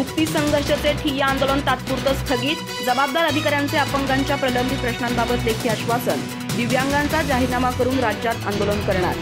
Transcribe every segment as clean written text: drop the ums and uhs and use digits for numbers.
मुक्ती संघर्षाचे ठिय्या आंदोलन तात्पुरतं स्थगित, जबाबदार अधिकाऱ्यांचे अपंगांच्या प्रलंबित प्रश्नांबाबत लेखी आश्वासन, दिव्यांगांचा जाहीरनामा करून राज्यात आंदोलन करणार।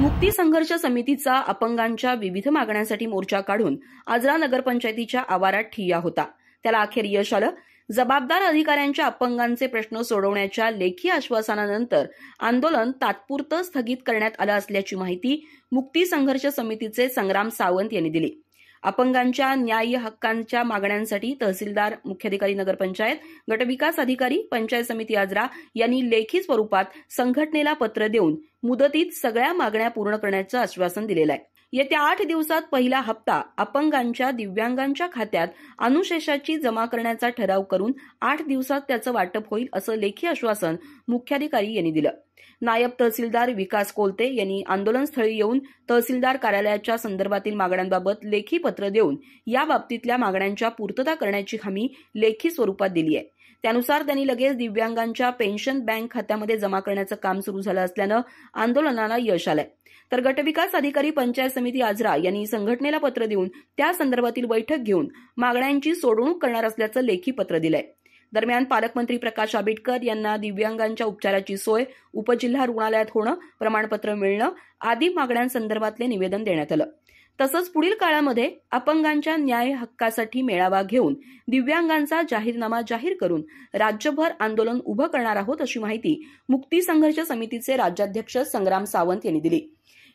मुक्ती संघर्ष समितीचा अपंगांच्या विविध मागण्यांसाठी मोर्चा काढून आजरा नगरपंचायतीच्या आवारात ठिय्या होता। त्याला अखेर यश आलं। जबाबदार अधिकाऱ्यांच्या अपंगांचे प्रश्न सोडवण्याच्या लेखी आश्वासनानंतर आंदोलन तात्पुरतं स्थगित करण्यात आलं असल्याची माहिती मुक्ती संघर्ष समितीचे संग्राम सावंत यांनी दिली। अपंगांच्या न्याय्य हक्कांच्या मागण्यांसाठी तहसीलदार, मुख्याधिकारी नगरपंचायत, गटविकास अधिकारी, पंचायत समिती आजरा यांनी लेखी स्वरूपात संघटनेला पत्र देऊन मुदतीत सगळ्या मागण्या पूर्ण करण्याचं आश्वासन दिलेलं आहे। येत्या 8 दिवसात पहिला हप्ता अपंगांच्या दिव्यांगांच्या खात्यात अनुशेषाची जमा करण्याचा ठराव करून 8 दिवसात त्याचं वाटप होईल असं लेखी आश्वासन मुख्याधिकारी यांनी दिलं। नायब तहसीलदार विकास कोलते यांनी आंदोलनस्थळी येऊन तहसीलदार कार्यालयाच्या संदर्भातील मागण्यांबाबत लेखी पत्र देऊन या बाबतीतल्या मागण्यांच्या पूर्तता करण्याची हमी लेखी स्वरूपात दिली आहे। त्यानुसार त्यांनी लगेच दिव्यांगांच्या पेन्शन बँक खात्यामध्ये जमा करण्याचं काम सुरू झालं असल्यानं आंदोलनाला यश आलंय। तर गटविकास अधिकारी, पंचायत समिती आजरा यांनी संघटनेला पत्र देऊन त्या संदर्भातील बैठक घेऊन मागण्यांची सोडवणूक करणार असल्याचं लेखी पत्र दिलंय। दरम्यान पालकमंत्री प्रकाश आंबेडकर यांना दिव्यांगांच्या उपचाराची सोय उपजिल्हा रुग्णालयात होणं, प्रमाणपत्र मिळणं आदी मागण्यांसंदर्भातले निवेदन देण्यात आलं। तसंच पुढील काळामध्ये अपंगांच्या न्याय हक्कासाठी मेळावा घेऊन दिव्यांगांचा जाहीरनामा जाहीर करून राज्यभर आंदोलन उभं करणार आहोत अशी माहिती मुक्ती संघर्ष समितीचे राज्याध्यक्ष संग्राम सावंत यांनी दिली।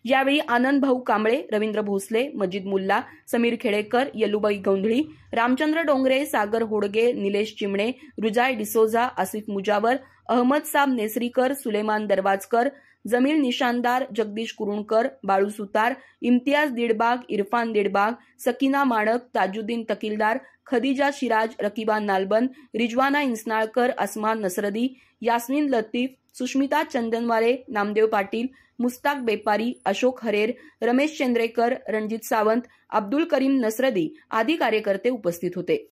यावेळी आनंद भाऊ कांबळे, रवींद्र भोसले, मजीद मुल्ला, समीर खेडेकर, येलुबाई गोंधळी, रामचंद्र डोंगरे, सागर होडगे, निलेश चिमणे, रुजाय डिसोजा, आसिफ मुजावर, अहमद साब नेसरीकर, सुलेमान दरवाजकर, जमील निशानदार, जगदीश कुरुणकर, बाळू सुतार, इम्तियाज दीडबाग, इरफान दीडबाग, सकीना माणक, ताजुद्दीन तकीलदार, खदिजा शिराज, रकीबा नालबन, रिजवाना इन्सनाळकर, अस्मान नसरदी, यास्मिन लतीफ, सुष्मिता चंदनवाले, नामदेव पाटील, मुस्ताक बेपारी, अशोक हरेर, रमेश चंद्रेकर, रणजित सावंत, अब्दुल करीम नसरदी आदी कार्यकर्ते उपस्थित होते।